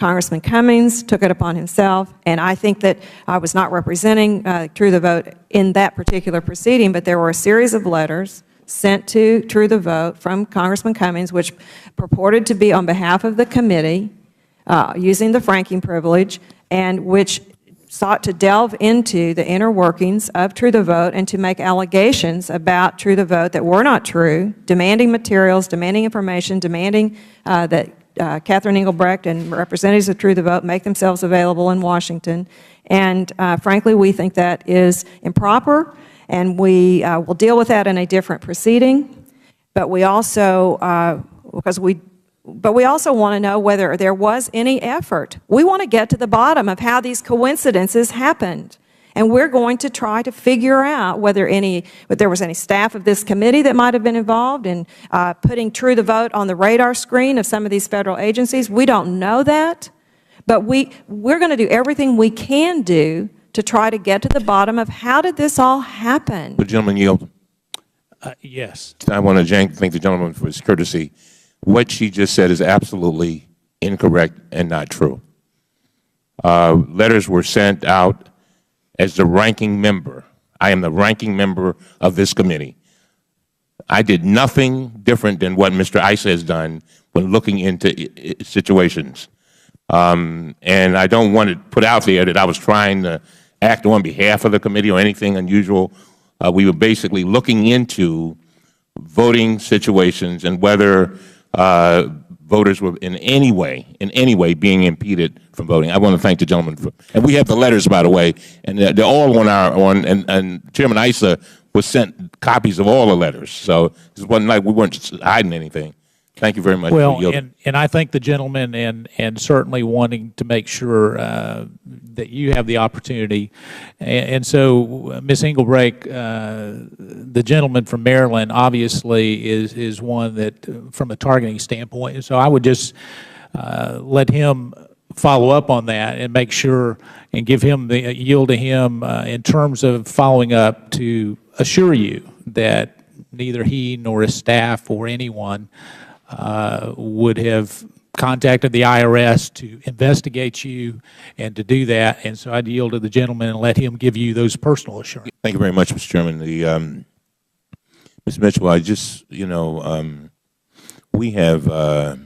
Congressman Cummings took it upon himself, and I think that I was not representing True the Vote in that particular proceeding, but there were a series of letters sent to True the Vote from Congressman Cummings, which purported to be on behalf of the committee using the franking privilege, and which sought to delve into the inner workings of True the Vote and to make allegations about True the Vote that were not true, demanding materials, demanding information, demanding that Catherine Engelbrecht and representatives of True the Vote make themselves available in Washington. And frankly, we think that is improper, and we will deal with that in a different proceeding. But we also, we also want to know whether there was any effort. We want to get to the bottom of how these coincidences happened. And we're going to try to figure out whether there was any staff of this committee that might have been involved in putting True the Vote on the radar screen of some of these federal agencies. We don't know that, but we're going to do everything we can do to try to get to the bottom of how did this all happen. The gentleman yield. Yes. I want to thank the gentleman for his courtesy. What she just said is absolutely incorrect and not true. Letters were sent out as the ranking member. I am the ranking member of this committee. I did nothing different than what Mr. Issa has done when looking into situations. And I don't want to put out there that I was trying to act on behalf of the committee or anything unusual. We were basically looking into voting situations and whether voters were in any way being impeded from voting. I want to thank the gentleman for, and we have the letters, by the way, and they're all and Chairman Issa was sent copies of all the letters. So it wasn't like we weren't hiding anything. Thank you very much. Well, and I thank the gentleman and certainly wanting to make sure that you have the opportunity. And so, Ms. Engelbrecht, the gentleman from Maryland obviously is one that, from a targeting standpoint, so I would just let him follow up on that and make sure and give him the yield to him in terms of following up to assure you that neither he nor his staff or anyone would have contacted the IRS to investigate you and to do that. And so I'd yield to the gentleman and let him give you those personal assurances. Thank you very much, Mr. Chairman. Ms. Mitchell, I just, we have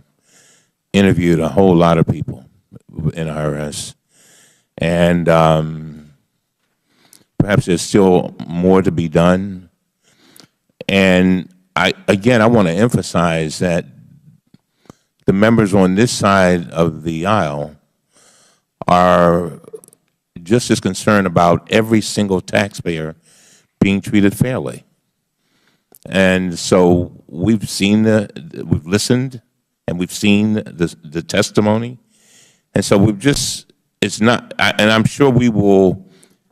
interviewed a whole lot of people in IRS, and perhaps there's still more to be done. And I want to emphasize that the members on this side of the aisle are just as concerned about every single taxpayer being treated fairly. And so we've listened, and we've seen the testimony. And so it's not, and I'm sure we will,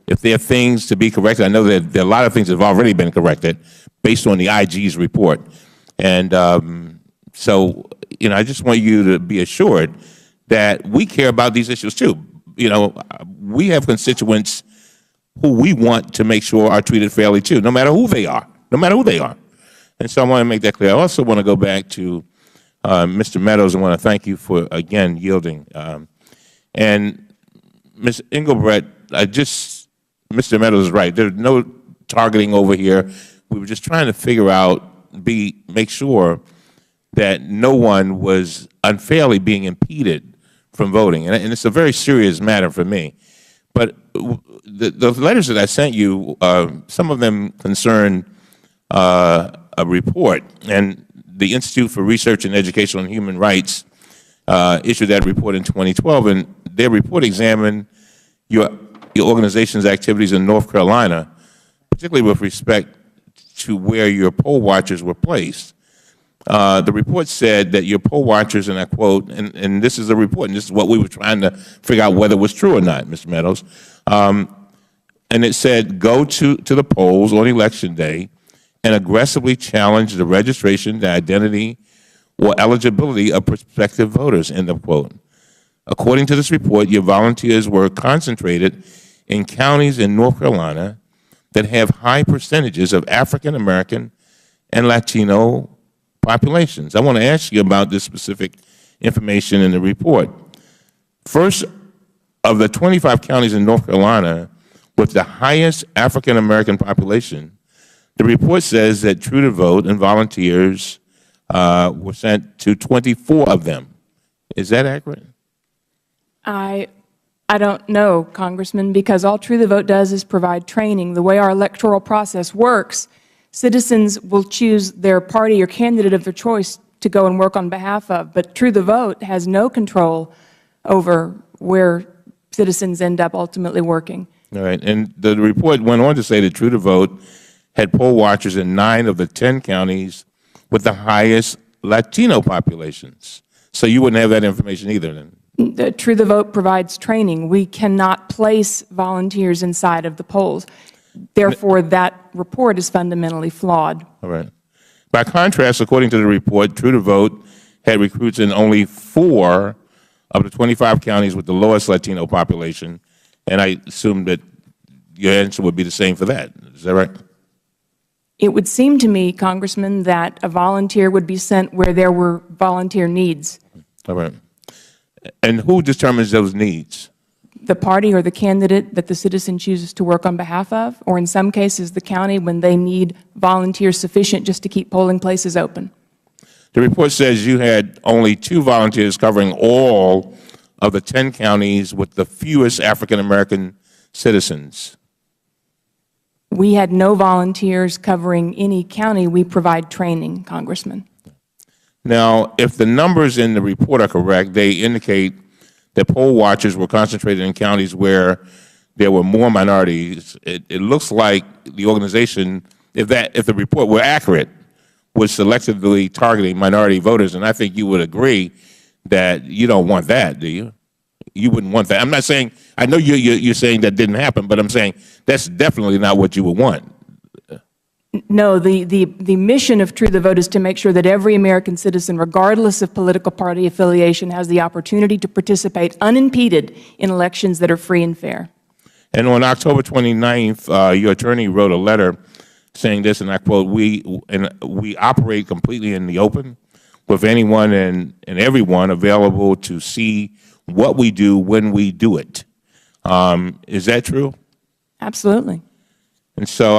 if there are things to be corrected, I know that there are a lot of things that have already been corrected based on the IG's report. And so, I just want you to be assured that we care about these issues too. We have constituents who we want to make sure are treated fairly too, no matter who they are, And so I want to make that clear. I also want to go back to Mr. Meadows and want to thank you for, again, yielding. And Ms. Engelbrecht, Mr. Meadows is right. There's no targeting over here. We were just trying to figure out, make sure that no one was unfairly being impeded from voting. And it's a very serious matter for me. But the letters that I sent you, some of them concern a report. And the Institute for Research and Education on Human Rights issued that report in 2012. And their report examined your organization's activities in North Carolina, particularly with respect to where your poll watchers were placed. The report said that your poll watchers, and I quote, and this is a report, and this is what we were trying to figure out whether it was true or not, Mr. Meadows, and it said, go to the polls on Election Day and aggressively challenge the registration, the identity, or eligibility of prospective voters, end of quote. According to this report, your volunteers were concentrated in counties in North Carolina that have high percentages of African American and Latino populations. I want to ask you about this specific information in the report. First, of the 25 counties in North Carolina with the highest African American population, the report says that True the Vote and volunteers were sent to 24 of them. Is that accurate? I don't know, Congressman, because all True the Vote does is provide training. The way our electoral process works, citizens will choose their party or candidate of their choice to go and work on behalf of, but True the Vote has no control over where citizens end up ultimately working. All right. And the report went on to say that True the Vote had poll watchers in 9 of the 10 counties with the highest Latino populations. So you wouldn't have that information either then? True the Vote provides training. We cannot place volunteers inside of the polls. Therefore, that report is fundamentally flawed. All right. By contrast, according to the report, True the Vote had recruits in only 4 of the 25 counties with the lowest Latino population, and I assume that your answer would be the same for that. Is that right? It would seem to me, Congressman, that a volunteer would be sent where there were volunteer needs. All right. And who determines those needs? The party or the candidate that the citizen chooses to work on behalf of, or in some cases the county when they need volunteers sufficient just to keep polling places open. The report says you had only 2 volunteers covering all of the 10 counties with the fewest African American citizens. We had no volunteers covering any county. We provide training, Congressman. Now, if the numbers in the report are correct, they indicate that poll watchers were concentrated in counties where there were more minorities. It looks like the organization, if the report were accurate, was selectively targeting minority voters, and I think you would agree that you don't want that, do you? You wouldn't want that. I'm not saying, I know you're saying that didn't happen, but I'm saying that's definitely not what you would want. No, the mission of True the Vote is to make sure that every American citizen, regardless of political party affiliation, has the opportunity to participate unimpeded in elections that are free and fair. And on October 29th, your attorney wrote a letter saying this, and I quote, we operate completely in the open with anyone and everyone available to see what we do when we do it. Is that true? Absolutely. And so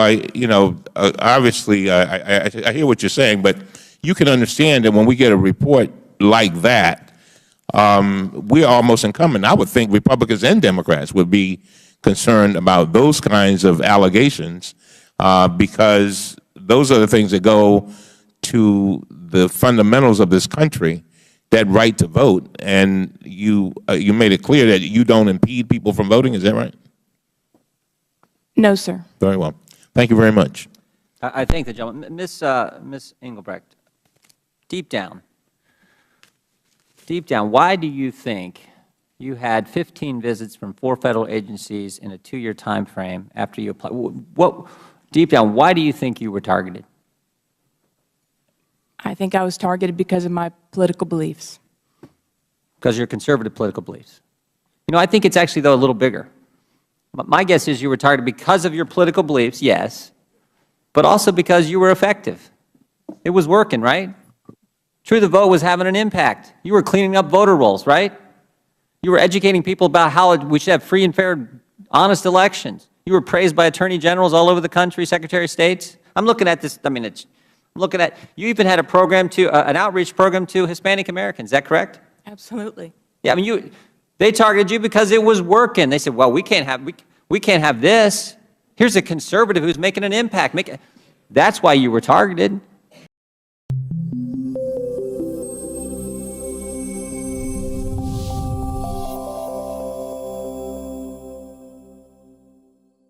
obviously, I hear what you're saying, but you can understand that when we get a report like that, we're almost incumbent. I would think Republicans and Democrats would be concerned about those kinds of allegations because those are the things that go to the fundamentals of this country, that right to vote. And you made it clear that you don't impede people from voting. Is that right? No, sir. Very well. Thank you very much. I thank the gentleman. Ms. Engelbrecht, deep down, why do you think you had 15 visits from 4 federal agencies in a 2-year time frame after you applied? Deep down, why do you think you were targeted? I think I was targeted because of my political beliefs. Because of your conservative political beliefs. You know, I think it's actually, though, a little bigger. My guess is you were targeted because of your political beliefs, yes, but also because you were effective. It was working, right? True the Vote was having an impact. You were cleaning up voter rolls, right? You were educating people about how we should have free and fair, honest elections. You were praised by attorney generals all over the country, secretary of states. I'm looking at this, I'm looking at, you even had a program an outreach program to Hispanic Americans, is that correct? Absolutely. Yeah, they targeted you because it was working. They said, well, we can't have this. Here's a conservative who's making an impact. That's why you were targeted.